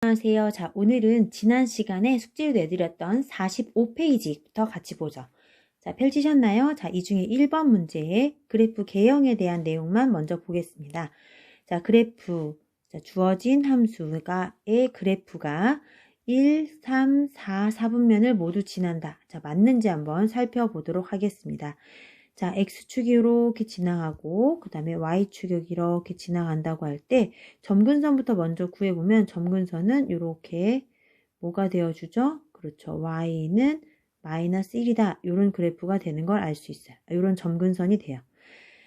안녕하세요. 자, 오늘은 지난 시간에 숙제로 내드렸던 45페이지부터 같이 보죠. 자, 펼치셨나요? 자, 이 중에 1번 문제의 그래프 개형에 대한 내용만 먼저 보겠습니다. 자, 그래프, 자, 주어진 함수의 그래프가 1, 3, 4, 4분면을 모두 지난다. 자, 맞는지 한번 살펴보도록 하겠습니다. 자, X축이 이렇게 지나가고 그 다음에 Y축이 이렇게 지나간다고 할 때 점근선부터 먼저 구해보면 점근선은 이렇게 뭐가 되어주죠? 그렇죠. Y는 마이너스 1이다. 이런 그래프가 되는 걸 알 수 있어요. 이런 점근선이 돼요.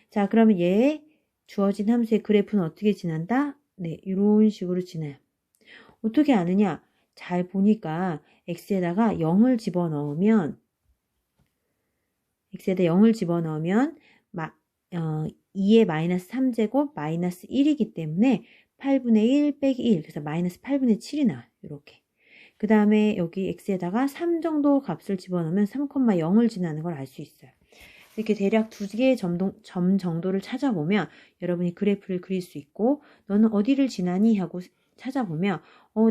자, 그러면 얘 주어진 함수의 그래프는 어떻게 지난다? 네, 이런 식으로 지나요. 어떻게 아느냐? 잘 보니까 X에다가 0을 집어넣으면 x에다 0을 집어넣으면 2의 마이너스 3제곱 마이너스 1이기 때문에 8분의 1 빼기 1 그래서 마이너스 8분의 7이 나와요. 이렇게. 그 다음에 여기 x에다가 3 정도 값을 집어넣으면 3,0을 지나는 걸 알 수 있어요. 이렇게 대략 두 개의 점 정도를 찾아보면 여러분이 그래프를 그릴 수 있고 너는 어디를 지나니? 하고 찾아보면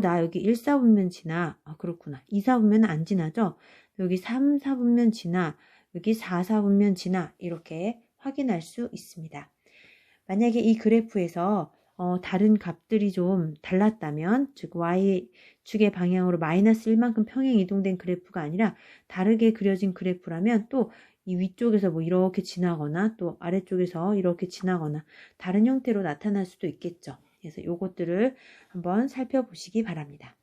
나 여기 1, 4분면 지나. 그렇구나. 2, 4분면 안 지나죠? 여기 3, 4분면 지나. 여기 4, 4분면 지나. 이렇게 확인할 수 있습니다. 만약에 이 그래프에서 다른 값들이 좀 달랐다면 즉 Y축의 방향으로 마이너스 1만큼 평행 이동된 그래프가 아니라 다르게 그려진 그래프라면 또 이 위쪽에서 뭐 이렇게 지나거나 또 아래쪽에서 이렇게 지나거나 다른 형태로 나타날 수도 있겠죠. 그래서 요것들을 한번 살펴보시기 바랍니다.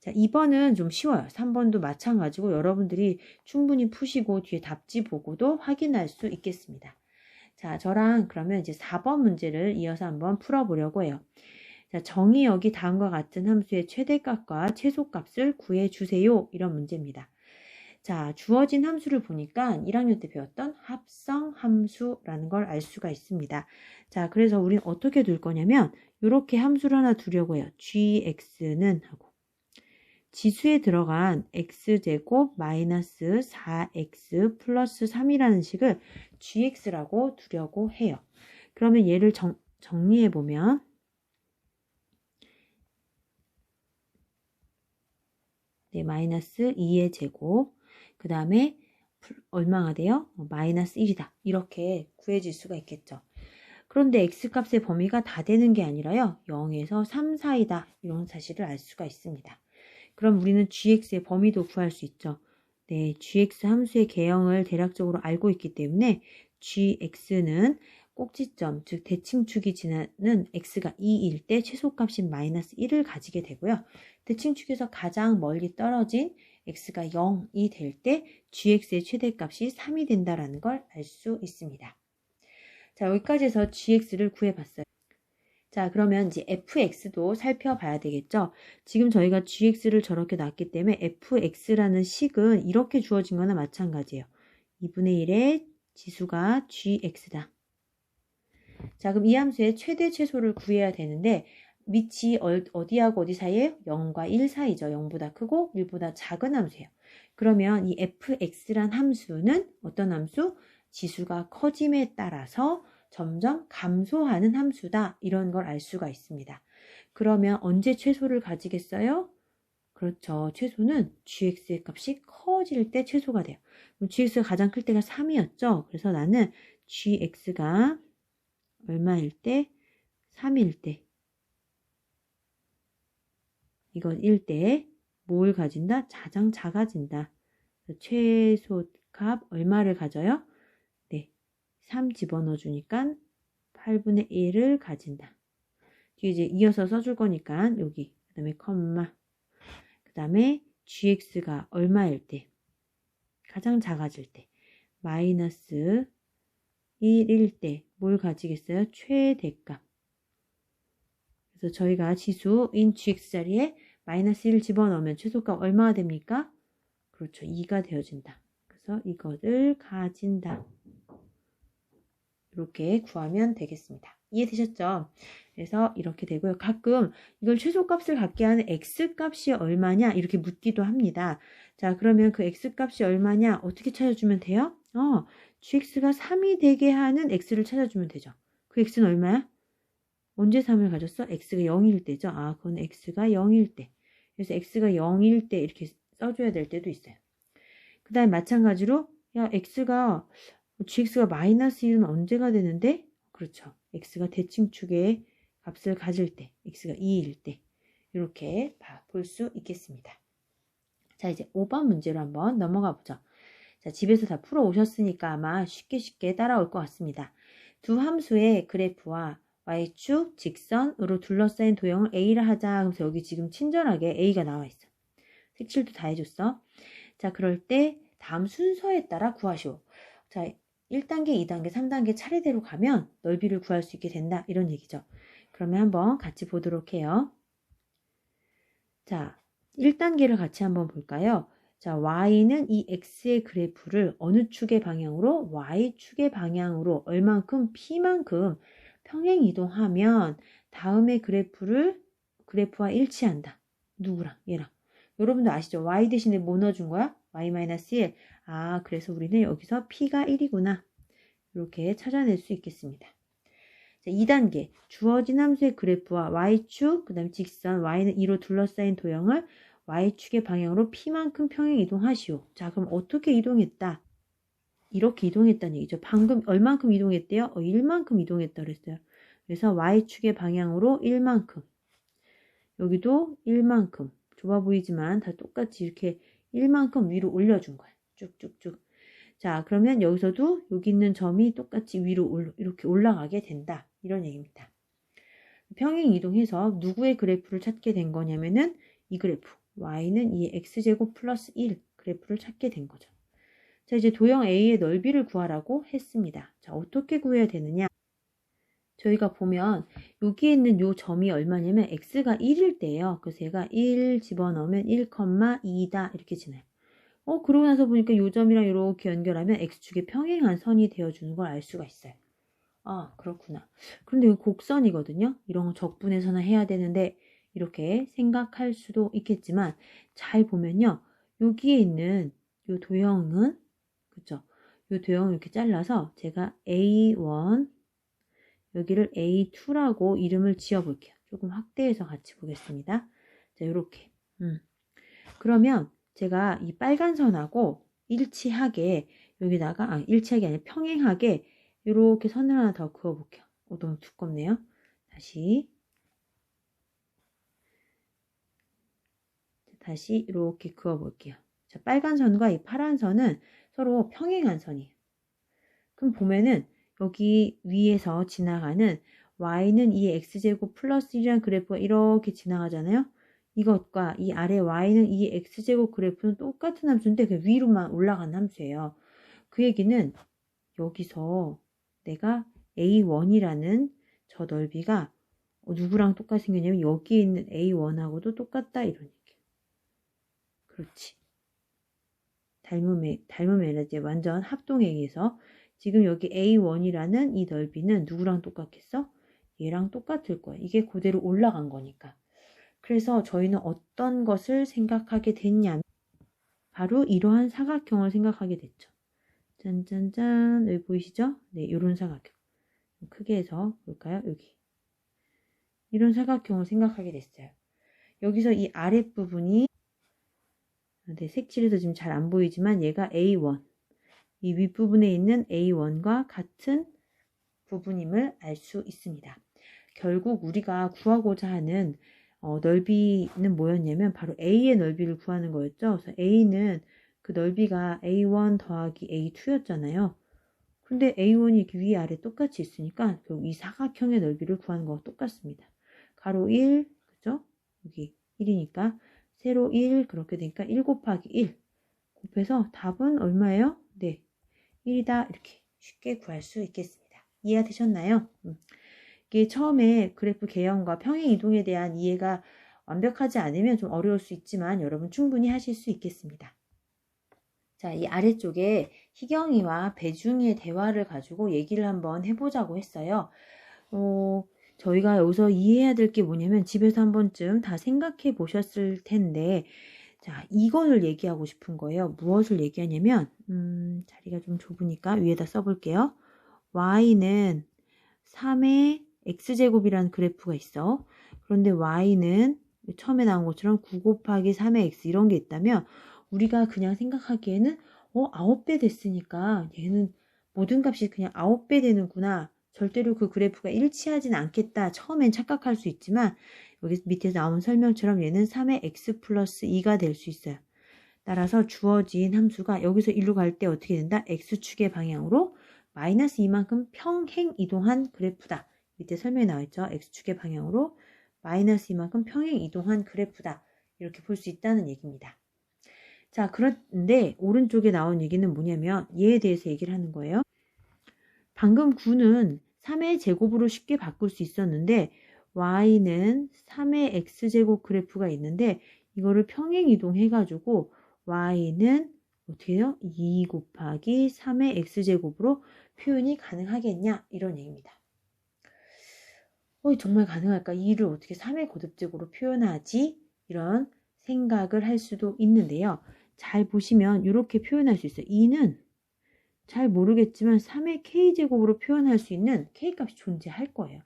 자, 2번은 좀 쉬워요. 3번도 마찬가지고 여러분들이 충분히 푸시고 뒤에 답지 보고도 확인할 수 있겠습니다. 자, 저랑 그러면 이제 4번 문제를 이어서 한번 풀어보려고 해요. 자, 정의역이 다음과 같은 함수의 최대값과 최소값을 구해주세요. 이런 문제입니다. 자, 주어진 함수를 보니까 1학년 때 배웠던 합성 함수라는 걸 알 수가 있습니다. 자, 그래서 우리는 어떻게 둘 거냐면 이렇게 함수를 하나 두려고 해요. gx는 하고 지수에 들어간 x제곱 마이너스 4x 플러스 3이라는 식을 gx라고 두려고 해요. 그러면 얘를 정리해보면 네, 마이너스 2의 제곱 그 다음에 얼마가 돼요? 마이너스 1이다. 이렇게 구해질 수가 있겠죠. 그런데 x값의 범위가 다 되는 게 아니라요. 0에서 3 사이다. 이런 사실을 알 수가 있습니다. 그럼 우리는 gx의 범위도 구할 수 있죠. 네, gx 함수의 개형을 대략적으로 알고 있기 때문에 gx는 꼭지점, 즉 대칭축이 지나는 x가 2일 때 최소값인 마이너스 1을 가지게 되고요. 대칭축에서 가장 멀리 떨어진 x가 0이 될 때 gx의 최대값이 3이 된다는 걸 알 수 있습니다. 자, 여기까지 해서 gx를 구해봤어요. 자, 그러면 이제 fx도 살펴봐야 되겠죠. 지금 저희가 gx를 저렇게 놨기 때문에 fx라는 식은 이렇게 주어진 거나 마찬가지예요. 2분의 1의 지수가 gx다. 자, 그럼 이 함수의 최대 최소를 구해야 되는데 밑이 어디하고 어디 사이에요? 0과 1 사이죠. 0보다 크고 1보다 작은 함수예요. 그러면 이 fx란 함수는 어떤 함수? 지수가 커짐에 따라서 점점 감소하는 함수다. 이런 걸 알 수가 있습니다. 그러면 언제 최소를 가지겠어요? 그렇죠. 최소는 gx의 값이 커질 때 최소가 돼요. 그럼 gx가 가장 클 때가 3이었죠. 그래서 나는 gx가 얼마일 때? 3일 때. 이건 1 때 뭘 가진다? 가장 작아진다. 최소값 얼마를 가져요? 네, 3 집어넣어 주니까 8분의 1을 가진다. 뒤에 이제 이어서 써줄 거니까 여기 그 다음에 컴마 그 다음에 gx가 얼마일 때? 가장 작아질 때 마이너스 1일 때 뭘 가지겠어요? 최대값. 그래서 저희가 지수인 gx 자리에 마이너스 1을 집어넣으면 최소값 얼마가 됩니까? 그렇죠. 2가 되어진다. 그래서 이것을 가진다. 이렇게 구하면 되겠습니다. 이해되셨죠? 그래서 이렇게 되고요. 가끔 이걸 최소값을 갖게 하는 x값이 얼마냐 이렇게 묻기도 합니다. 자, 그러면 그 x값이 얼마냐 어떻게 찾아주면 돼요? gx가 3이 되게 하는 x를 찾아주면 되죠. 그 x는 얼마야? 언제 3을 가졌어? x가 0일 때죠. 아, 그건 x가 0일 때. 그래서 x가 0일 때 이렇게 써줘야 될 때도 있어요. 그 다음에 마찬가지로 야 gx가 마이너스 1은 언제가 되는데? 그렇죠. x가 대칭축의 값을 가질 때, x가 2일 때 이렇게 볼 수 있겠습니다. 자, 이제 5번 문제로 한번 넘어가 보죠. 자, 집에서 다 풀어 오셨으니까 아마 쉽게 따라올 것 같습니다. 두 함수의 그래프와 y축, 직선으로 둘러싸인 도형을 A라 하자. 그래서 여기 지금 친절하게 A가 나와 있어. 색칠도 다 해줬어. 자, 그럴 때 다음 순서에 따라 구하시오. 자, 1단계, 2단계, 3단계 차례대로 가면 넓이를 구할 수 있게 된다. 이런 얘기죠. 그러면 한번 같이 보도록 해요. 자, 1단계를 같이 한번 볼까요? 자, y는 이 x의 그래프를 어느 축의 방향으로? y축의 방향으로 얼만큼? p만큼 평행 이동하면 다음에 그래프와 일치한다. 누구랑? 얘랑. 여러분도 아시죠? y 대신에 뭐 넣어준 거야? y-1. 아, 그래서 우리는 여기서 p가 1이구나. 이렇게 찾아낼 수 있겠습니다. 자, 2단계. 주어진 함수의 그래프와 y축, 그 다음에 직선, y는 2로 둘러싸인 도형을 y축의 방향으로 p만큼 평행 이동하시오. 자, 그럼 어떻게 이동했다? 이렇게 이동했다는 얘기죠. 방금 얼만큼 이동했대요? 1만큼 이동했다 그랬어요. 그래서 y축의 방향으로 1만큼. 여기도 1만큼. 좁아 보이지만 다 똑같이 이렇게 1만큼 위로 올려준 거야. 쭉쭉쭉. 자, 그러면 여기서도 여기 있는 점이 똑같이 위로 이렇게 올라가게 된다. 이런 얘기입니다. 평행 이동해서 누구의 그래프를 찾게 된 거냐면은 이 그래프. y는 이 x제곱 플러스 1 그래프를 찾게 된 거죠. 자, 이제 도형 A의 넓이를 구하라고 했습니다. 자, 어떻게 구해야 되느냐? 저희가 보면 여기에 있는 요 점이 얼마냐면 x가 1일 때예요. 그래서 얘가 1 집어넣으면 1,2다 이렇게 지나요. 그러고 나서 보니까 요 점이랑 이렇게 연결하면 x축의 평행한 선이 되어주는 걸 알 수가 있어요. 아, 그렇구나. 그런데 이거 곡선이거든요. 이런 거 적분해서는 해야 되는데 이렇게 생각할 수도 있겠지만 잘 보면요. 여기에 있는 요 도형은 그쵸? 요 도형을 이렇게 잘라서 제가 A1 여기를 A2라고 이름을 지어 볼게요. 조금 확대해서 같이 보겠습니다. 자, 요렇게. 그러면 제가 이 빨간 선하고 일치하게 여기다가 일치하게 아니라 평행하게 이렇게 선을 하나 더 그어 볼게요. 너무 두껍네요. 다시 이렇게 그어 볼게요. 자, 빨간 선과 이 파란 선은 서로 평행한 선이에요. 그럼 보면은 여기 위에서 지나가는 y는 이 x제곱 플러스 1이라는 그래프가 이렇게 지나가잖아요. 이것과 이 아래 y는 이 x제곱 그래프는 똑같은 함수인데 그 위로만 올라가는 함수예요. 그 얘기는 여기서 내가 A1이라는 저 넓이가 누구랑 똑같이 생겼냐면 여기에 있는 A1하고도 똑같다 이런 얘기예요. 그렇지. 닮음에 이제 완전 합동에 의해서 지금 여기 A1이라는 이 넓이는 누구랑 똑같겠어? 얘랑 똑같을 거야. 이게 그대로 올라간 거니까. 그래서 저희는 어떤 것을 생각하게 됐냐면 바로 이러한 사각형을 생각하게 됐죠. 짠짠짠 여기 보이시죠? 네, 이런 사각형. 크게 해서 볼까요? 여기. 이런 사각형을 생각하게 됐어요. 여기서 이 아랫부분이 네, 색칠해서 지금 잘 안 보이지만 얘가 A1. 이 윗부분에 있는 A1과 같은 부분임을 알 수 있습니다. 결국 우리가 구하고자 하는 넓이는 뭐였냐면 바로 A의 넓이를 구하는 거였죠. 그래서 A는 그 넓이가 A1 더하기 A2였잖아요. 근데 A1이 이렇게 위아래 똑같이 있으니까 결국 이 사각형의 넓이를 구하는 거와 똑같습니다. 가로 1, 그죠? 여기 1이니까 세로 1, 그렇게 되니까 1 곱하기 1 곱해서 답은 얼마예요? 네, 1이다. 이렇게 쉽게 구할 수 있겠습니다. 이해가 되셨나요? 이게 처음에 그래프 개형과 평행 이동에 대한 이해가 완벽하지 않으면 좀 어려울 수 있지만 여러분 충분히 하실 수 있겠습니다. 자, 이 아래쪽에 희경이와 배중이의 대화를 가지고 얘기를 한번 해보자고 했어요. 저희가 여기서 이해해야 될 게 뭐냐면 집에서 한 번쯤 다 생각해 보셨을 텐데 자, 이거를 얘기하고 싶은 거예요. 무엇을 얘기하냐면 자리가 좀 좁으니까 위에다 써볼게요. y는 3의 x제곱이라는 그래프가 있어. 그런데 y는 처음에 나온 것처럼 9 곱하기 3의 x 이런 게 있다면 우리가 그냥 생각하기에는 9배 됐으니까 얘는 모든 값이 그냥 9배 되는구나. 절대로 그 그래프가 일치하진 않겠다. 처음엔 착각할 수 있지만 여기 밑에서 나온 설명처럼 얘는 3의 x 플러스 2가 될 수 있어요. 따라서 주어진 함수가 여기서 1로 갈 때 어떻게 된다? x축의 방향으로 마이너스 2만큼 평행 이동한 그래프다. 밑에 설명에 나와있죠. x축의 방향으로 마이너스 2만큼 평행 이동한 그래프다. 이렇게 볼 수 있다는 얘기입니다. 자, 그런데 오른쪽에 나온 얘기는 뭐냐면 얘에 대해서 얘기를 하는 거예요. 방금 9는 3의 제곱으로 쉽게 바꿀 수 있었는데 y는 3의 x제곱 그래프가 있는데 이거를 평행 이동해가지고 y는 어떻게 해요? 2 곱하기 3의 x제곱으로 표현이 가능하겠냐? 이런 얘기입니다. 정말 가능할까? 2를 어떻게 3의 거듭제곱으로 표현하지? 이런 생각을 할 수도 있는데요. 잘 보시면 이렇게 표현할 수 있어요. 2는 잘 모르겠지만 3의 k제곱으로 표현할 수 있는 k값이 존재할 거예요.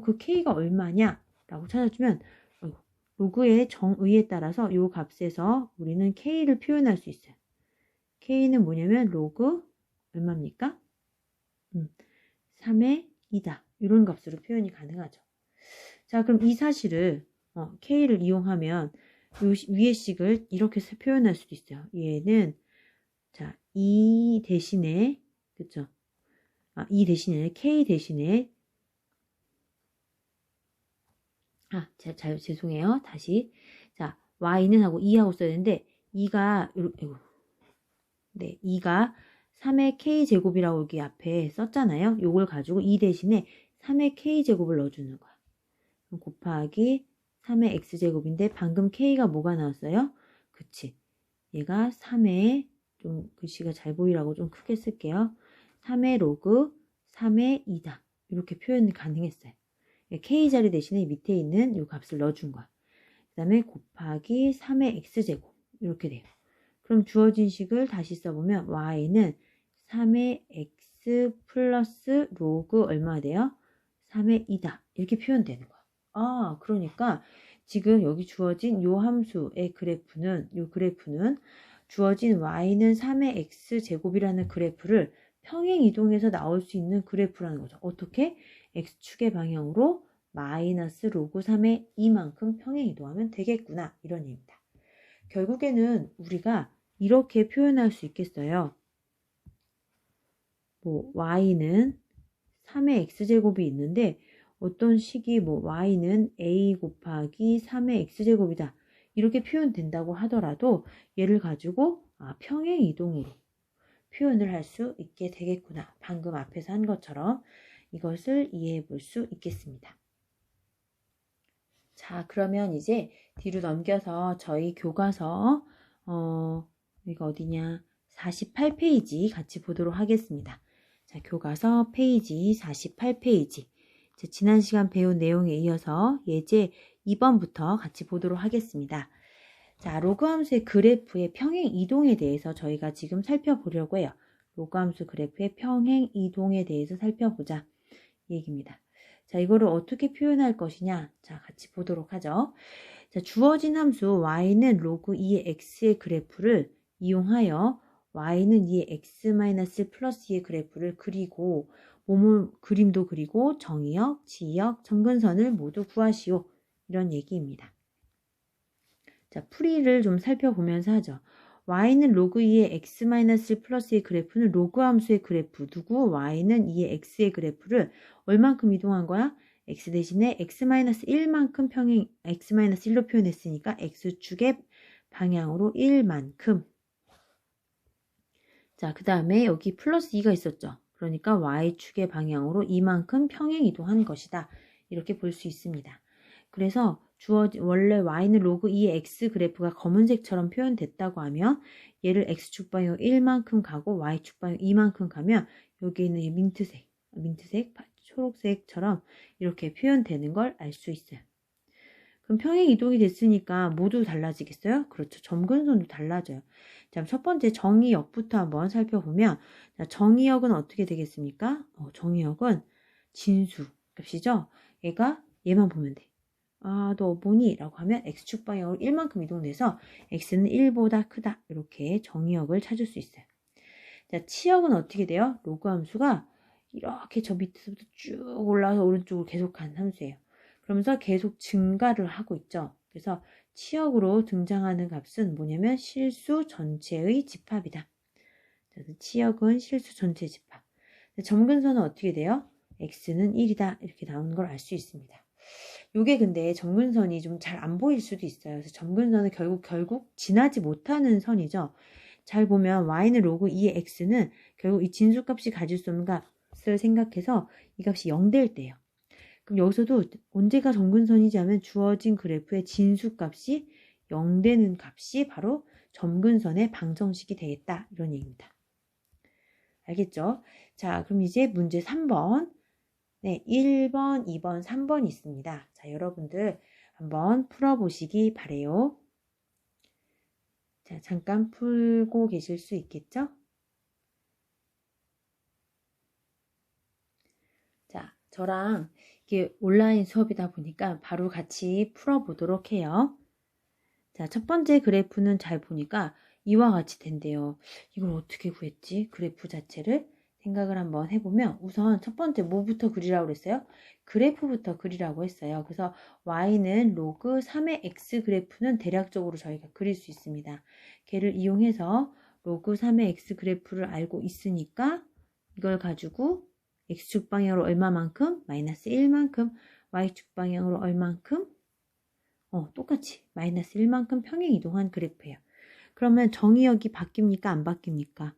그 k가 얼마냐? 라고 찾아주면 로그의 정의에 따라서 이 값에서 우리는 k를 표현할 수 있어요. k는 뭐냐면 로그 얼마입니까? 3의 2다. 이런 값으로 표현이 가능하죠. 자, 그럼 이 사실을 k를 이용하면 위의 식을 이렇게 표현할 수도 있어요. 얘는 자, 2 대신에 그쵸? 2 대신에 k 대신에 죄송해요. 다시. 자, y는 하고 2하고 써야 되는데 2가 3의 k제곱이라고 여기 앞에 썼잖아요. 요걸 가지고 2 대신에 3의 k제곱을 넣어주는 거야. 그럼 곱하기 3의 x제곱인데 방금 k가 뭐가 나왔어요? 그치. 얘가 3의 좀 글씨가 잘 보이라고 좀 크게 쓸게요. 3의 로그 3의 2다. 이렇게 표현이 가능했어요. k자리 대신에 밑에 있는 이 값을 넣어준 거야. 그 다음에 곱하기 3의 x제곱 이렇게 돼요. 그럼 주어진 식을 다시 써보면 y는 3의 x 플러스 로그 얼마 돼요? 3의 2다. 이렇게 표현되는 거야. 그러니까 지금 여기 주어진 요 함수의 그래프는 주어진 y는 3의 x제곱이라는 그래프를 평행 이동해서 나올 수 있는 그래프라는 거죠. 어떻게? x축의 방향으로 마이너스 로그 3의 2만큼 평행 이동하면 되겠구나. 이런 얘기입니다. 결국에는 우리가 이렇게 표현할 수 있겠어요. y는 3의 x제곱이 있는데 어떤 식이 y는 a 곱하기 3의 x제곱이다. 이렇게 표현된다고 하더라도 얘를 가지고 평행 이동으로 표현을 할 수 있게 되겠구나. 방금 앞에서 한 것처럼 이것을 이해해 볼 수 있겠습니다. 자, 그러면 이제 뒤로 넘겨서 저희 교과서 이거 어디냐? 48페이지 같이 보도록 하겠습니다. 자, 교과서 페이지 48페이지. 지난 시간 배운 내용에 이어서 예제 2번부터 같이 보도록 하겠습니다. 자, 로그 함수의 그래프의 평행 이동에 대해서 저희가 지금 살펴보려고 해요. 로그 함수 그래프의 평행 이동에 대해서 살펴보자. 이 얘기입니다. 자, 이거를 어떻게 표현할 것이냐? 자, 같이 보도록 하죠. 자, 주어진 함수 y는 로그 2의 x의 그래프를 이용하여 y는 2의 x 플러스 2의 그래프를 그리고 그림도 그리고 정의역, 지역, 점근선을 모두 구하시오. 이런 얘기입니다. 자, 풀이를 좀 살펴보면서 하죠. y는 로그 2의 x 플러스의 그래프는 로그 함수의 그래프 누구? y는 2의 x의 그래프를 얼만큼 이동한 거야? x 대신에 x-1만큼 평행 x-1로 표현했으니까 x축의 방향으로 1만큼. 자, 그 다음에 여기 플러스 2가 있었죠. 그러니까 y축의 방향으로 2만큼 평행 이동한 것이다. 이렇게 볼 수 있습니다. 그래서 원래 y는 로그 2의 x 그래프가 검은색처럼 표현됐다고 하면 얘를 x축 방향 1만큼 가고 y축 방향 2만큼 가면 여기 있는 이 민트색, 초록색처럼 이렇게 표현되는 걸 알 수 있어요. 그럼 평행 이동이 됐으니까 모두 달라지겠어요? 그렇죠. 점근선도 달라져요. 자, 첫 번째 정의역부터 한번 살펴보면 자, 정의역은 어떻게 되겠습니까? 정의역은 진수. 값이죠. 얘가 얘만 보면 돼. 아, 너 뭐니? 라고 하면 x축 방향으로 1만큼 이동돼서 x는 1보다 크다. 이렇게 정의역을 찾을 수 있어요. 자, 치역은 어떻게 돼요? 로그 함수가 이렇게 저 밑에서부터 쭉 올라와서 오른쪽으로 계속 간 함수예요. 그러면서 계속 증가를 하고 있죠. 그래서 치역으로 등장하는 값은 뭐냐면 실수 전체의 집합이다. 그래서 치역은 실수 전체 집합. 점근선은 어떻게 돼요? x는 1이다. 이렇게 나오는 걸 알 수 있습니다. 요게 근데 점근선이 좀 잘 안 보일 수도 있어요. 그래서 점근선은 결국 지나지 못하는 선이죠. 잘 보면 y는 로그 2의 x는 결국 이 진수값이 가질 수 없는 값을 생각해서 이 값이 0 될 때예요. 그럼 여기서도 언제가 점근선이지 하면 주어진 그래프의 진수값이 0 되는 값이 바로 점근선의 방정식이 되겠다. 이런 얘기입니다. 알겠죠? 자, 그럼 이제 문제 3번. 네, 1번, 2번, 3번 있습니다. 자, 여러분들 한번 풀어보시기 바래요. 자, 잠깐 풀고 계실 수 있겠죠? 자, 저랑 이게 온라인 수업이다 보니까 바로 같이 풀어보도록 해요. 자, 첫 번째 그래프는 잘 보니까 이와 같이 된대요. 이걸 어떻게 구했지? 그래프 자체를 생각을 한번 해보면 우선 첫 번째 뭐부터 그리라고 그랬어요? 그래프부터 그리라고 했어요. 그래서 y는 로그 3의 x 그래프는 대략적으로 저희가 그릴 수 있습니다. 걔를 이용해서 로그 3의 x 그래프를 알고 있으니까 이걸 가지고 x축 방향으로 얼마만큼? 마이너스 1만큼. y축 방향으로 얼만큼? 똑같이 마이너스 1만큼 평행 이동한 그래프예요. 그러면 정의역이 바뀝니까? 안 바뀝니까?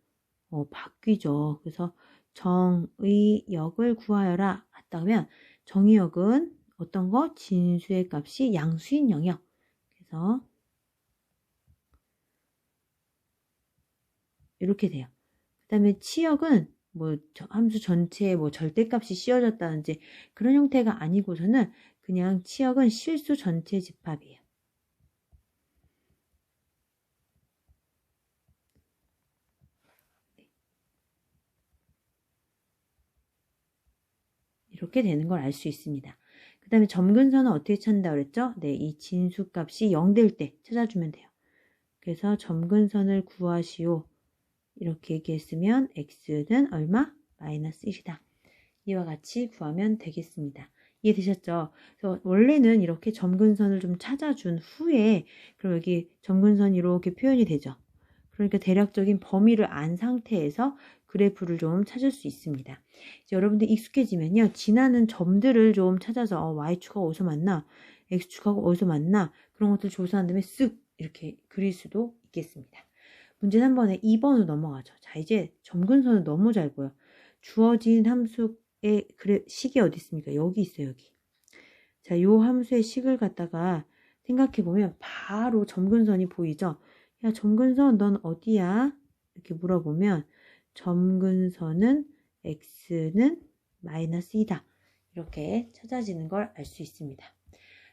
바뀌죠. 그래서 정의역을 구하여라 했다 면 정의역은 어떤 거? 진수의 값이 양수인 영역. 그래서 이렇게 돼요. 그 다음에 치역은 뭐 함수 전체에 뭐 절대값이 씌워졌다든지 그런 형태가 아니고서는 그냥 치역은 실수 전체 집합이에요. 이렇게 되는 걸 알 수 있습니다. 그 다음에 점근선은 어떻게 찾는다고 그랬죠? 네, 이 진수값이 0 될 때 찾아주면 돼요. 그래서 점근선을 구하시오. 이렇게 얘기했으면 x는 얼마? 마이너스 1이다. 이와 같이 구하면 되겠습니다. 이해되셨죠? 그래서 원래는 이렇게 점근선을 좀 찾아준 후에 그럼 여기 점근선이 이렇게 표현이 되죠. 그러니까 대략적인 범위를 안 상태에서 그래프를 좀 찾을 수 있습니다. 여러분들 익숙해지면요. 지나는 점들을 좀 찾아서 y축하고 어디서 만나? x축하고 어디서 만나? 그런 것들 조사한 다음에 쓱 이렇게 그릴 수도 있겠습니다. 문제 3번에 2번으로 넘어가죠. 자, 이제 점근선은 너무 잘 보여. 주어진 함수의 식이 어디 있습니까? 여기 있어요, 여기. 자, 요 함수의 식을 갖다가 생각해보면 바로 점근선이 보이죠? 야, 점근선 넌 어디야? 이렇게 물어보면 점근선은 x는 마이너스 2다. 이렇게 찾아지는 걸 알 수 있습니다.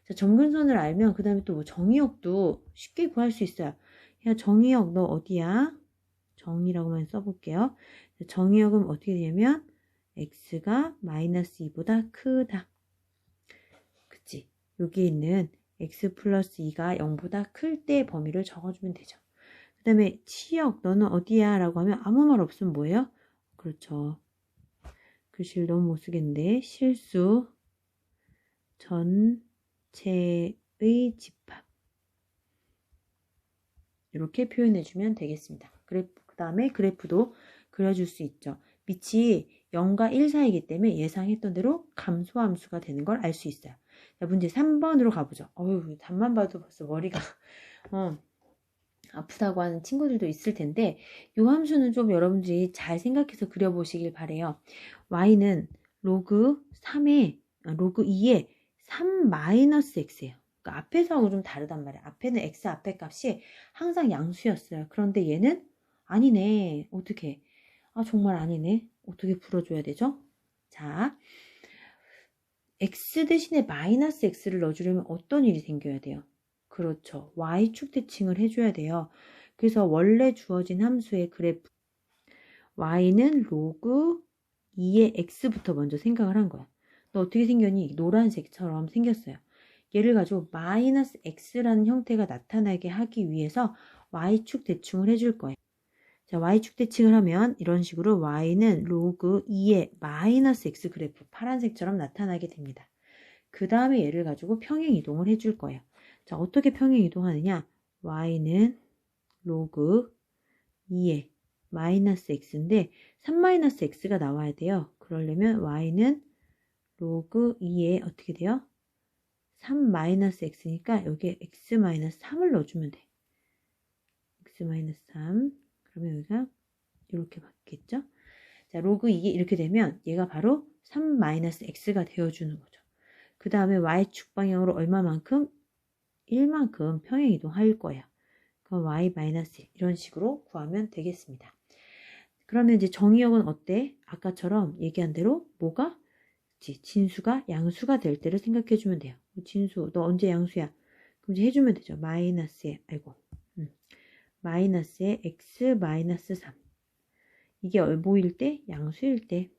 자, 점근선을 알면 그 다음에 또 정의역도 쉽게 구할 수 있어요. 야, 정의역 너 어디야? 정의라고만 써볼게요. 정의역은 어떻게 되냐면 x가 마이너스 2보다 크다. 그치? 여기 있는 x 플러스 2가 0보다 클 때 범위를 적어주면 되죠. 그 다음에 치역 너는 어디야? 라고 하면 아무 말 없으면 뭐예요? 그렇죠. 글씨를 너무 못 쓰겠는데 실수 전체의 집합 이렇게 표현해주면 되겠습니다. 그 다음에 그래프도 그려줄 수 있죠. 밑이 0과 1 사이이기 때문에 예상했던 대로 감소함수가 되는 걸 알 수 있어요. 자, 문제 3번으로 가보죠. 답만 봐도 벌써 머리가 아프다고 하는 친구들도 있을 텐데 이 함수는 좀 여러분들이 잘 생각해서 그려보시길 바래요. y는 로그 2의 3 마이너스 x예요. 그러니까 앞에서하고 좀 다르단 말이에요. 앞에는 x 앞에 값이 항상 양수였어요. 그런데 얘는 아니네. 어떻게? 정말 아니네. 어떻게 풀어줘야 되죠? 자, x 대신에 마이너스 x를 넣어주려면 어떤 일이 생겨야 돼요? 그렇죠. y축 대칭을 해줘야 돼요. 그래서 원래 주어진 함수의 그래프 y는 로그 2의 x부터 먼저 생각을 한 거야. 너 어떻게 생겼니? 노란색처럼 생겼어요. 얘를 가지고 마이너스 x라는 형태가 나타나게 하기 위해서 y축 대칭을 해줄 거예요. 자, y축 대칭을 하면 이런 식으로 y는 로그 2의 마이너스 x 그래프 파란색처럼 나타나게 됩니다. 그 다음에 얘를 가지고 평행 이동을 해줄 거예요. 자, 어떻게 평행 이동하느냐? y는 로그 2의 마이너스 x인데 3 마이너스 x가 나와야 돼요. 그러려면 y는 로그 2에 어떻게 돼요? 3 마이너스 x니까 여기에 x 마이너스 3을 넣어주면 돼. x 마이너스 3 그러면 여기가 이렇게 바뀌겠죠? 자, 로그 2에 이렇게 되면 얘가 바로 3 마이너스 x가 되어주는 거죠. 그 다음에 y축 방향으로 얼마만큼? 1만큼 평행 이동할 거예요. 그럼 y 마이너스 이런 식으로 구하면 되겠습니다. 그러면 이제 정의역은 어때? 아까처럼 얘기한 대로 뭐가? 진수가 양수가 될 때를 생각해 주면 돼요. 진수, 너 언제 양수야? 그럼 이제 해주면 되죠. 마이너스에, 마이너스에 x 마이너스 3. 이게 뭐일 때? 양수일 때.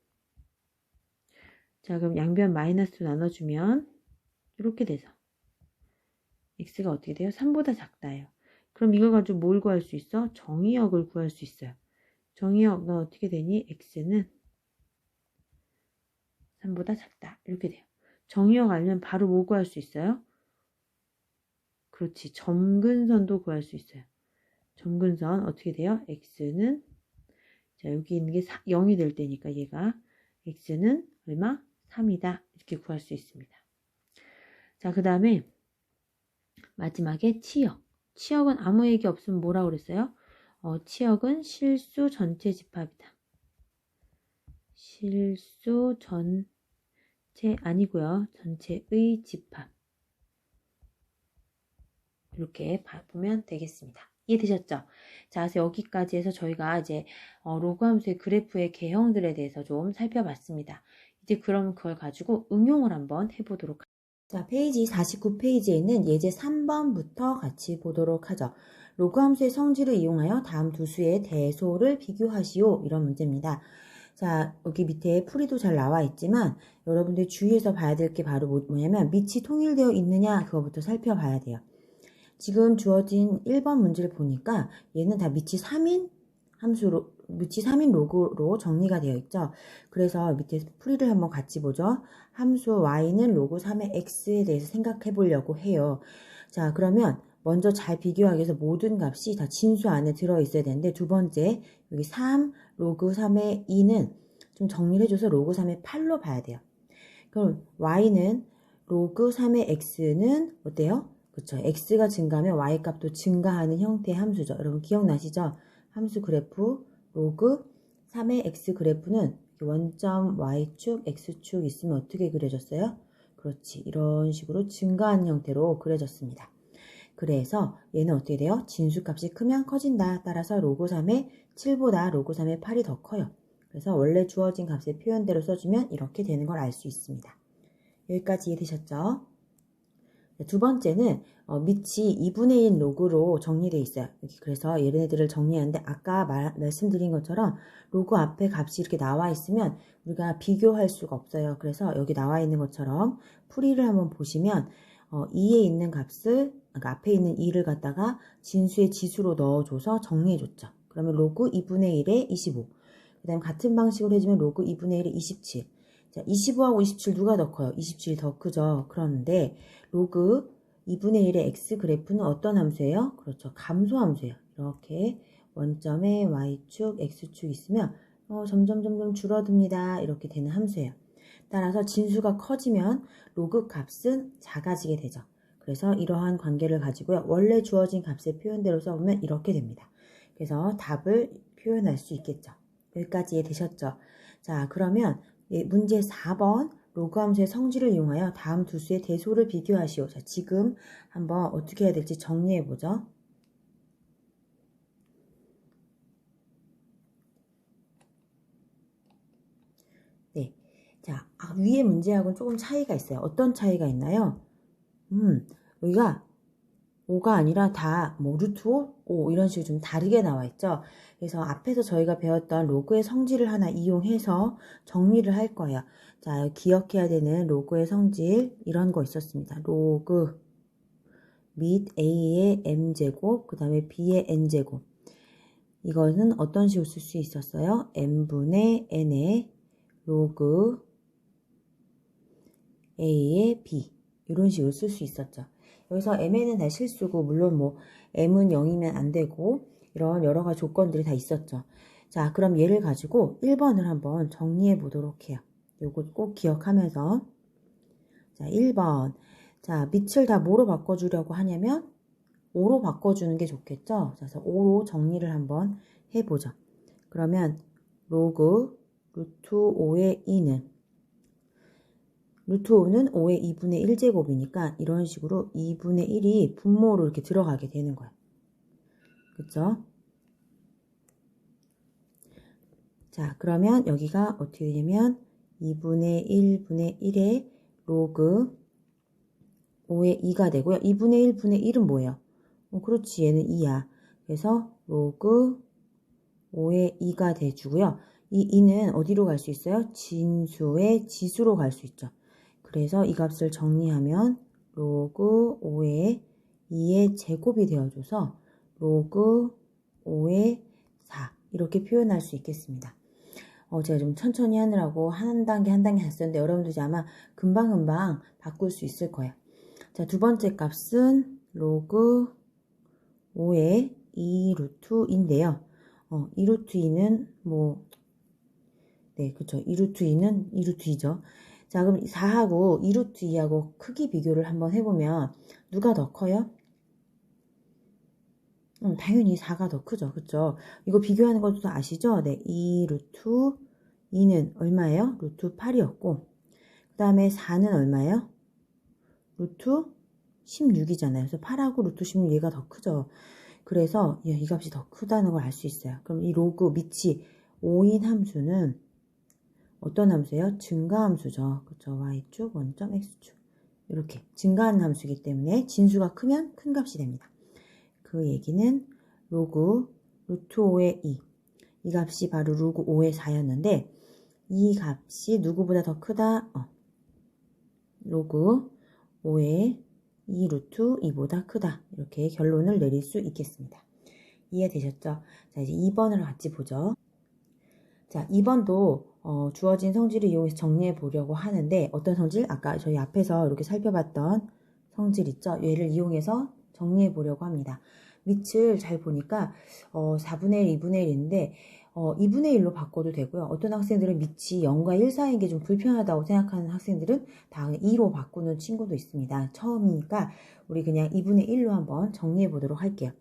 자, 그럼 양변 마이너스로 나눠주면 이렇게 돼서 x가 어떻게 돼요? 3보다 작다예요. 그럼 이걸 가지고 뭘 구할 수 있어? 정의역을 구할 수 있어요. 정의역 너 어떻게 되니? x는 3보다 작다. 이렇게 돼요. 정의역 알면 바로 뭐 구할 수 있어요? 그렇지. 점근선도 구할 수 있어요. 점근선 어떻게 돼요? x는 자 여기 있는 게 0이 될 때니까 얘가 x는 얼마? 3이다. 이렇게 구할 수 있습니다. 자, 그 다음에 마지막에 치역. 치역은 아무 얘기 없으면 뭐라고 그랬어요? 치역은 실수 전체 집합이다. 실수 전체 아니고요. 전체의 집합. 이렇게 보면 되겠습니다. 이해되셨죠? 자, 그래서 여기까지 해서 저희가 이제 로그 함수의 그래프의 개형들에 대해서 좀 살펴봤습니다. 이제 그럼 그걸 가지고 응용을 한번 해보도록 하죠. 자, 페이지 49페이지에 있는 예제 3번부터 같이 보도록 하죠. 로그 함수의 성질을 이용하여 다음 두 수의 대소를 비교하시오. 이런 문제입니다. 자, 여기 밑에 풀이도 잘 나와 있지만 여러분들 주의해서 봐야 될 게 바로 뭐냐면 밑이 통일되어 있느냐 그거부터 살펴봐야 돼요. 지금 주어진 1번 문제를 보니까 얘는 다 밑이 3인 함수로, 밑이 3인 로그로 정리가 되어 있죠. 그래서 밑에 풀이를 한번 같이 보죠. 함수 y는 로그 3의 x에 대해서 생각해 보려고 해요. 자, 그러면 먼저 잘 비교하기 위해서 모든 값이 다 진수 안에 들어있어야 되는데 두 번째, 여기 3, 로그 3의 2는 좀 정리를 해줘서 로그 3의 8로 봐야 돼요. 그럼 y는 로그 3의 x는 어때요? 그쵸. x가 증가하면 y값도 증가하는 형태의 함수죠. 여러분 기억나시죠? 함수 그래프 로그 3의 x 그래프는 원점 y축, x축 있으면 어떻게 그려졌어요? 그렇지. 이런 식으로 증가하는 형태로 그려졌습니다. 그래서 얘는 어떻게 돼요? 진수값이 크면 커진다. 따라서 로그 3의 7보다 로그 3의 8이 더 커요. 그래서 원래 주어진 값의 표현대로 써주면 이렇게 되는 걸 알 수 있습니다. 여기까지 이해되셨죠? 두 번째는 밑이 2분의 1 로그로 정리되어 있어요. 그래서 얘네들을 정리하는데 아까 말씀드린 것처럼 로그 앞에 값이 이렇게 나와 있으면 우리가 비교할 수가 없어요. 그래서 여기 나와 있는 것처럼 풀이를 한번 보시면 2에 있는 값을 그러니까 앞에 있는 2를 갖다가 진수의 지수로 넣어줘서 정리해줬죠. 그러면 로그 2분의 1에 25. 그 다음 같은 방식으로 해주면 로그 2분의 1에 27. 자, 25하고 27 누가 더 커요? 27이 더 크죠. 그런데 로그 2분의 1의 x 그래프는 어떤 함수예요? 그렇죠. 감소함수예요. 이렇게 원점에 y축, x축 있으면 점점 줄어듭니다. 이렇게 되는 함수예요. 따라서 진수가 커지면 로그 값은 작아지게 되죠. 그래서 이러한 관계를 가지고요. 원래 주어진 값의 표현대로 써보면 이렇게 됩니다. 그래서 답을 표현할 수 있겠죠. 여기까지 이해되셨죠? 자, 그러면 문제 4번 로그 함수의 성질을 이용하여 다음 두 수의 대소를 비교하시오. 자, 지금 한번 어떻게 해야 될지 정리해보죠. 네. 자, 위에 문제하고는 조금 차이가 있어요. 어떤 차이가 있나요? 여기가 5가 아니라 다 뭐 루트 5 이런 식으로 좀 다르게 나와 있죠. 그래서 앞에서 저희가 배웠던 로그의 성질을 하나 이용해서 정리를 할 거예요. 자, 기억해야 되는 로그의 성질 이런 거 있었습니다. 로그 및 A의 M제곱, 그 다음에 B의 N제곱. 이거는 어떤 식으로 쓸 수 있었어요? M분의 N의 로그 A의 B 이런 식으로 쓸 수 있었죠. 여기서 M에는 다 실수고 물론 뭐 M은 0이면 안 되고 이런 여러 가지 조건들이 다 있었죠. 자, 그럼 얘를 가지고 1번을 한번 정리해 보도록 해요. 요거 꼭 기억하면서 자, 1번 자, 밑을 다 뭐로 바꿔주려고 하냐면 5로 바꿔주는 게 좋겠죠. 그래서 5로 정리를 한번 해보죠. 그러면 로그 루트 5의 2는 루트 5는 5의 2분의 1제곱이니까 이런 식으로 2분의 1이 분모로 이렇게 들어가게 되는 거예요. 그쵸? 자, 그러면 여기가 어떻게 되냐면 2분의 1분의 1의 로그 5의 2가 되고요. 2분의 1분의 1은 뭐예요? 그렇지, 얘는 2야. 그래서 로그 5의 2가 돼주고요. 이 2는 어디로 갈 수 있어요? 진수의 지수로 갈 수 있죠. 그래서 이 값을 정리하면 로그 5의 2의 제곱이 되어줘서 로그 5의 4 이렇게 표현할 수 있겠습니다. 제가 좀 천천히 하느라고 한 단계 한 단계 했었는데 여러분들이 아마 금방금방 바꿀 수 있을 거예요. 자, 두 번째 값은 로그 5의 2 루트인데요. 2 루트 2는 네, 그쵸. 2 루트 2는 2 루트 2죠. 자, 그럼 4하고 2 루트 2하고 크기 비교를 한번 해보면 누가 더 커요? 당연히 4가 더 크죠. 그쵸? 이거 비교하는 것도 아시죠? 네, 2 루트 2는 얼마예요? 루트 8이었고 그 다음에 4는 얼마예요? 루트 16이잖아요. 그래서 8하고 루트 16 얘가 더 크죠. 그래서 이 값이 더 크다는 걸 알 수 있어요. 그럼 이 로그 밑이 5인 함수는 어떤 함수예요? 증가함수죠. 그쵸? y축, 원점, x축. 이렇게 증가하는 함수이기 때문에 진수가 크면 큰 값이 됩니다. 그 얘기는 로그 루트 5의 2. 이 값이 바로 로그 5의 4였는데 이 값이 누구보다 더 크다? 로그 5의 2 루트 2보다 크다. 이렇게 결론을 내릴 수 있겠습니다. 이해되셨죠? 자, 이제 2번을 같이 보죠. 자, 2번도 주어진 성질을 이용해서 정리해 보려고 하는데 어떤 성질? 아까 저희 앞에서 이렇게 살펴봤던 성질 있죠? 얘를 이용해서 정리해 보려고 합니다. 밑을 잘 보니까 4분의 1, 2분의 1인데 2분의 1로 바꿔도 되고요. 어떤 학생들은 밑이 0과 1 사이인 게 좀 불편하다고 생각하는 학생들은 다 2로 바꾸는 친구도 있습니다. 처음이니까 우리 그냥 2분의 1로 한번 정리해 보도록 할게요.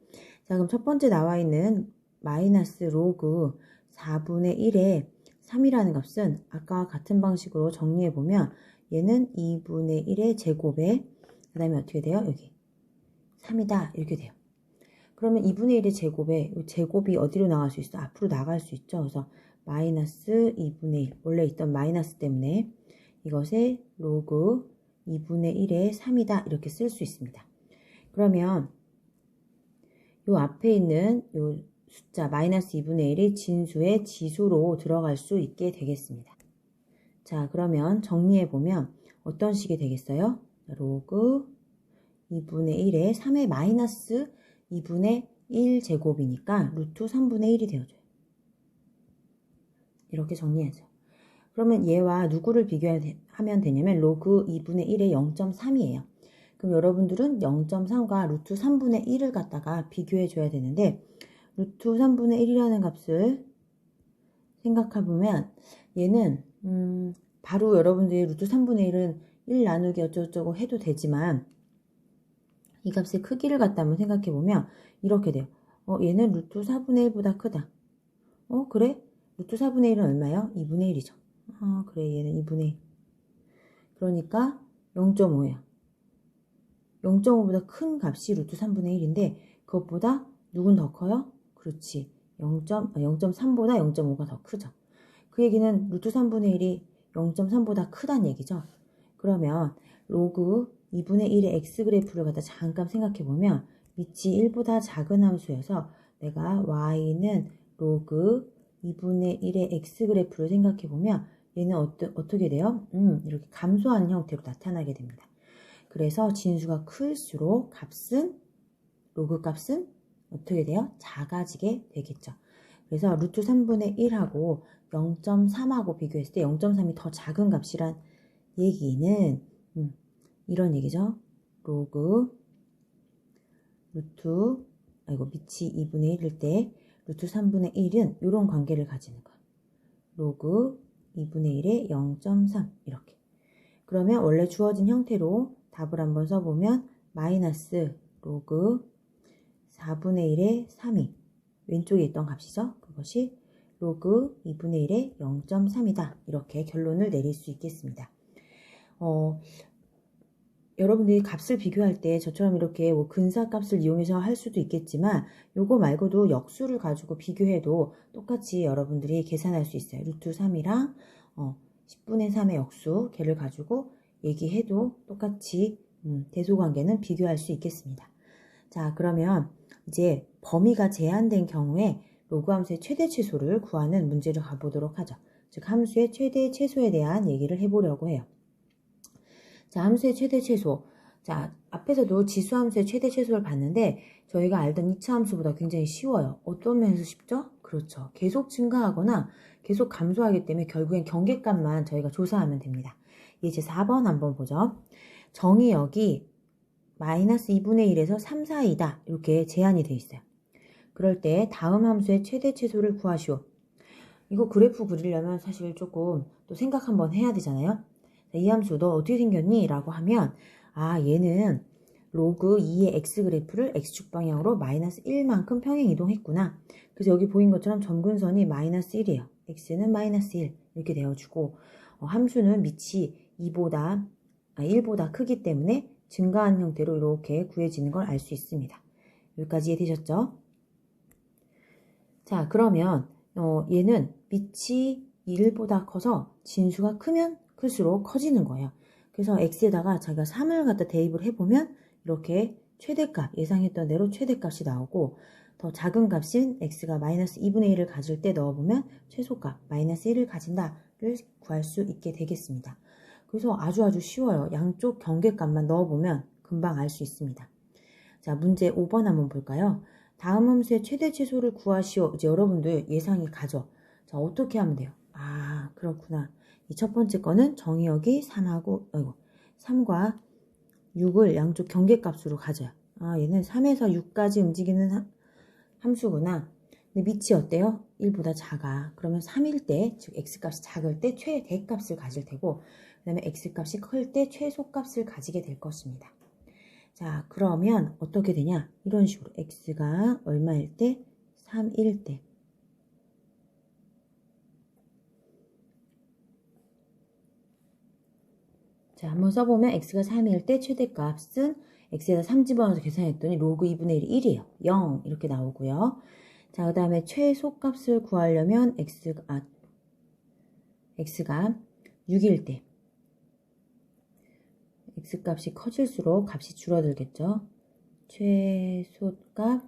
자, 그럼 첫 번째 나와 있는 마이너스 로그 4분의 1에 3이라는 값은 아까 같은 방식으로 정리해보면 얘는 2분의 1의 제곱에 그 다음에 어떻게 돼요? 여기 3이다 이렇게 돼요. 그러면 2분의 1의 제곱에 제곱이 어디로 나갈 수 있어? 앞으로 나갈 수 있죠. 그래서 마이너스 2분의 1 원래 있던 마이너스 때문에 이것의 로그 2분의 1의 3이다 이렇게 쓸 수 있습니다. 그러면 요 앞에 있는 요 숫자 마이너스 2분의 1이 진수의 지수로 들어갈 수 있게 되겠습니다. 자, 그러면 정리해보면 어떤 식이 되겠어요? 로그 2분의 1에 3의 마이너스 2분의 1 제곱이니까 루트 3분의 1이 되어줘요. 이렇게 정리하죠. 그러면 얘와 누구를 비교하면 되냐면 로그 2분의 1의 0.3이에요. 그럼 여러분들은 0.3과 루트 3분의 1을 갖다가 비교해줘야 되는데 루트 3분의 1이라는 값을 생각해보면 얘는 바로 여러분들이 루트 3분의 1은 1 나누기 어쩌고저쩌고 해도 되지만 이 값의 크기를 갖다 한번 생각해보면 이렇게 돼요. 얘는 루트 4분의 1보다 크다. 그래? 루트 4분의 1은 얼마예요? 2분의 1이죠. 그래, 얘는 2분의 1. 그러니까 0.5예요. 0.5보다 큰 값이 루트 3분의 1인데 그것보다 누군 더 커요? 그렇지. 0.3보다 0.5가 더 크죠. 그 얘기는 루트 3분의 1이 0.3보다 크다는 얘기죠. 그러면 로그 2분의 1의 x 그래프를 갖다 잠깐 생각해보면 밑이 1보다 작은 함수여서 내가 y는 로그 2분의 1의 x 그래프를 생각해보면 얘는 어떻게 돼요? 이렇게 감소하는 형태로 나타나게 됩니다. 그래서 진수가 클수록 로그 값은 어떻게 돼요? 작아지게 되겠죠. 그래서 루트 3분의 1하고 0.3하고 비교했을 때 0.3이 더 작은 값이란 얘기는 이런 얘기죠. 로그 밑이 2분의 1일 때 루트 3분의 1은 이런 관계를 가지는 거야. 로그 2분의 1에 0.3 이렇게. 그러면 원래 주어진 형태로 답을 한번 써보면 마이너스 로그 4분의 1에 3이 왼쪽에 있던 값이죠. 그것이 로그 2분의 1에 0.3이다. 이렇게 결론을 내릴 수 있겠습니다. 여러분들이 값을 비교할 때 저처럼 이렇게 뭐 근사값을 이용해서 할 수도 있겠지만 요거 말고도 역수를 가지고 비교해도 똑같이 여러분들이 계산할 수 있어요. 루트 3이랑 10분의 3의 역수 걔를 가지고 얘기해도 똑같이 대소관계는 비교할 수 있겠습니다. 자, 그러면 이제 범위가 제한된 경우에 로그 함수의 최대 최소를 구하는 문제를 가보도록 하죠. 즉 함수의 최대 최소에 대한 얘기를 해보려고 해요. 자, 함수의 최대 최소. 자, 앞에서도 지수 함수의 최대 최소를 봤는데 저희가 알던 2차 함수보다 굉장히 쉬워요. 어떤 면에서 쉽죠? 그렇죠. 계속 증가하거나 계속 감소하기 때문에 결국엔 경계값만 저희가 조사하면 됩니다. 이제 4번 한번 보죠. 정의역이 마이너스 2분의 1에서 3 사이다. 이렇게 제한이 되어 있어요. 그럴 때 다음 함수의 최대 최소를 구하시오. 이거 그래프 그리려면 사실 조금 또 생각 한번 해야 되잖아요. 이 함수 너 어떻게 생겼니? 라고 하면 얘는 로그 2의 x 그래프를 x축 방향으로 마이너스 1만큼 평행 이동했구나. 그래서 여기 보인 것처럼 점근선이 마이너스 1이에요. x는 마이너스 1 이렇게 되어주고 함수는 밑이 1보다 크기 때문에 증가한 형태로 이렇게 구해지는 걸 알 수 있습니다. 여기까지 이해되셨죠? 자, 그러면 얘는 밑이 1보다 커서 진수가 크면 클수록 커지는 거예요. 그래서 x에다가 자기가 3을 갖다 대입을 해보면 이렇게 최대값, 예상했던 대로 최대값이 나오고 더 작은 값인 x가 마이너스 2분의 1을 가질 때 넣어보면 최소값 마이너스 1을 가진다를 구할 수 있게 되겠습니다. 그래서 아주 쉬워요. 양쪽 경계값만 넣어보면 금방 알 수 있습니다. 자, 문제 5번 한번 볼까요? 다음 함수의 최대 최소를 구하시오. 이제 여러분들 예상이 가죠. 자, 어떻게 하면 돼요? 그렇구나. 이 첫 번째 거는 정의역이 3과 6을 양쪽 경계값으로 가져요. 얘는 3에서 6까지 움직이는 함수구나. 근데 밑이 어때요? 1보다 작아. 그러면 3일 때, 즉 x값이 작을 때 최대값을 가질 테고 그 다음에 x값이 클 때 최소값을 가지게 될 것입니다. 자, 그러면 어떻게 되냐? 이런 식으로 x가 얼마일 때? 3일 때. 자, 한번 써보면 x가 3일 때 최대값은 x에다 3 집어넣어서 계산했더니 로그 2분의 1이 1이에요. 0 이렇게 나오고요. 자, 그 다음에 최소값을 구하려면 x가 6일 때 x값이 커질수록 값이 줄어들겠죠. 최소값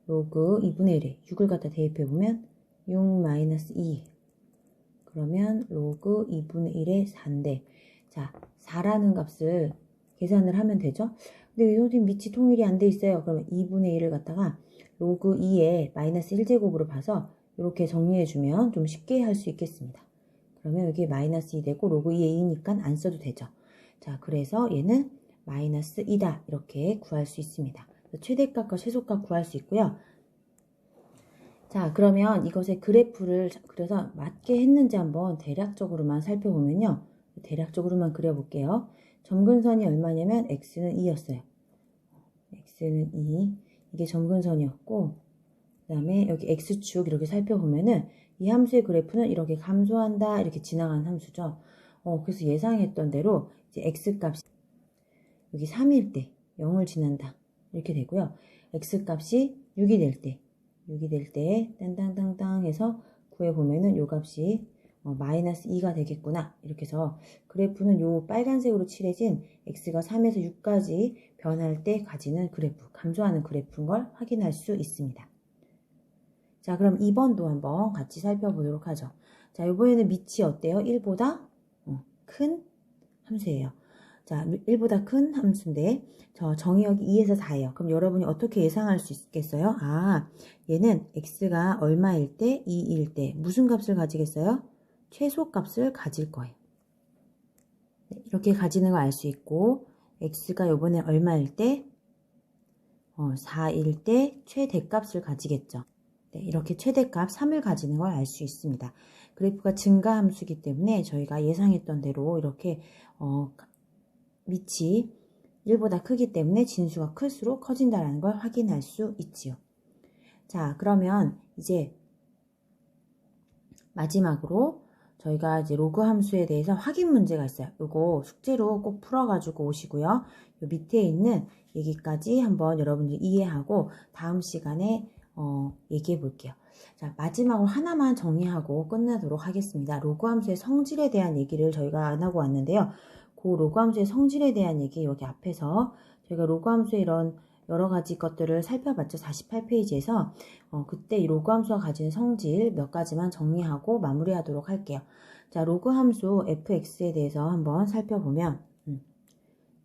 로그 2분의 1에 6을 갖다 대입해보면 6-2 그러면 로그 2분의 1에 4인데 자, 4라는 값을 계산을 하면 되죠. 근데 선생님 밑이 통일이 안 돼 있어요. 그러면 2분의 1을 갖다가 로그 2에 마이너스 1제곱으로 봐서 이렇게 정리해주면 좀 쉽게 할 수 있겠습니다. 그러면 여기 마이너스 2 되고 로그 2에 2니까 안 써도 되죠. 자, 그래서 얘는 마이너스 2다 이렇게 구할 수 있습니다. 최대값과 최소값 구할 수 있고요. 자, 그러면 이것의 그래프를 그래서 맞게 했는지 한번 대략적으로만 살펴보면요. 대략적으로만 그려볼게요. 점근선이 얼마냐면 x는 2였어요. x는 2. 이게 점근선이었고 그 다음에 여기 x축 이렇게 살펴보면은 이 함수의 그래프는 이렇게 감소한다 이렇게 지나가는 함수죠. 그래서 예상했던 대로 이제 x값이 여기 3일 때 0을 지난다 이렇게 되고요. x값이 6이 될 때 땅땅땅땅 해서 구해보면은 요 값이 마이너스 2가 되겠구나. 이렇게 해서 그래프는 요 빨간색으로 칠해진 x가 3에서 6까지 변할 때 가지는 그래프, 감소하는 그래프인 걸 확인할 수 있습니다. 자, 그럼 2번도 한번 같이 살펴보도록 하죠. 자, 이번에는 밑이 어때요? 1보다 큰 함수예요. 자, 1보다 큰 함수인데 저 정의역이 2에서 4예요. 그럼 여러분이 어떻게 예상할 수 있겠어요? 아, 얘는 x가 얼마일 때, 2일 때 무슨 값을 가지겠어요? 최소값을 가질 거예요. 네, 이렇게 가지는 걸 알 수 있고 x가 이번에 얼마일 때? 4일 때 최대값을 가지겠죠. 네, 이렇게 최대값 3을 가지는 걸 알 수 있습니다. 그래프가 증가함수이기 때문에 저희가 예상했던 대로 이렇게 밑이 1보다 크기 때문에 진수가 클수록 커진다는 걸 확인할 수 있지요. 자, 그러면 이제 마지막으로 저희가 이제 로그 함수에 대해서 확인 문제가 있어요. 이거 숙제로 꼭 풀어가지고 오시고요. 요 밑에 있는 얘기까지 한번 여러분들 이해하고 다음 시간에 얘기해 볼게요. 자, 마지막으로 하나만 정리하고 끝내도록 하겠습니다. 로그 함수의 성질에 대한 얘기를 저희가 안 하고 왔는데요. 그 로그 함수의 성질에 대한 얘기 여기 앞에서 저희가 로그 함수의 이런 여러 가지 것들을 살펴봤죠. 48페이지에서 그때 이 로그 함수가 가진 성질 몇 가지만 정리하고 마무리하도록 할게요. 자, 로그 함수 fx에 대해서 한번 살펴보면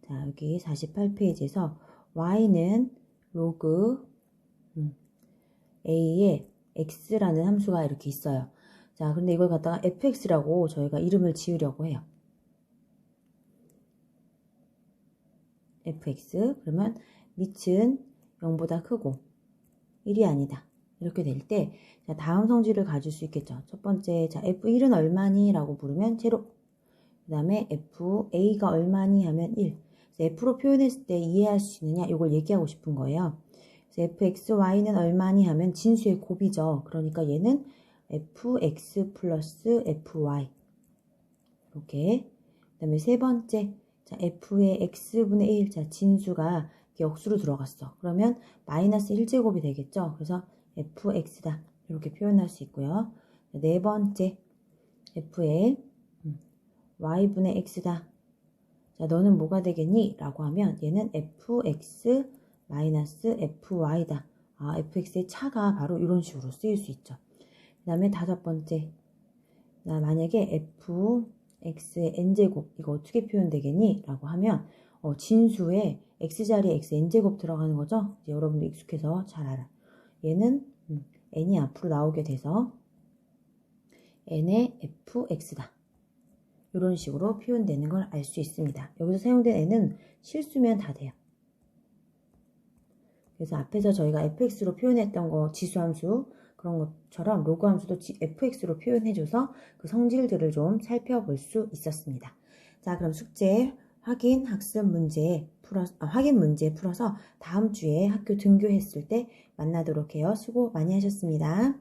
자, 여기 48페이지에서 y는 로그 a의 x라는 함수가 이렇게 있어요. 자, 근데 이걸 갖다가 fx라고 저희가 이름을 지으려고 해요. fx 그러면 밑은 0보다 크고 1이 아니다. 이렇게 될 때 다음 성질을 가질 수 있겠죠. 첫 번째, 자, f1은 얼마니? 라고 물으면 0. 그 다음에 fa가 얼마니? 하면 1. f로 표현했을 때 이해할 수 있느냐? 이걸 얘기하고 싶은 거예요. 그래서 fxy는 얼마니? 하면 진수의 곱이죠. 그러니까 얘는 fx 플러스 fy. 이렇게. 그 다음에 세 번째, 자, f의 x분의 1. 자, 진수가 역수로 들어갔어. 그러면 마이너스 1제곱이 되겠죠. 그래서 fx다. 이렇게 표현할 수 있고요. 네 번째, f의 y분의 x다. 자, 너는 뭐가 되겠니? 라고 하면 얘는 fx 마이너스 fy다. 아, fx의 차가 바로 이런 식으로 쓰일 수 있죠. 그 다음에 다섯 번째, 나 만약에 fx의 n제곱 이거 어떻게 표현되겠니? 라고 하면 진수에 x자리에 x n제곱 들어가는 거죠. 이제 여러분도 익숙해서 잘 알아. 얘는 n이 앞으로 나오게 돼서 n의 fx다. 이런 식으로 표현되는 걸 알 수 있습니다. 여기서 사용된 n은 실수면 다 돼요. 그래서 앞에서 저희가 fx로 표현했던 거 지수함수 그런 것처럼 로그 함수도 fx로 표현해줘서 그 성질들을 좀 살펴볼 수 있었습니다. 자, 그럼 숙제 확인 학습 문제 확인 문제 풀어서 다음 주에 학교 등교했을 때 만나도록 해요. 수고 많이 하셨습니다.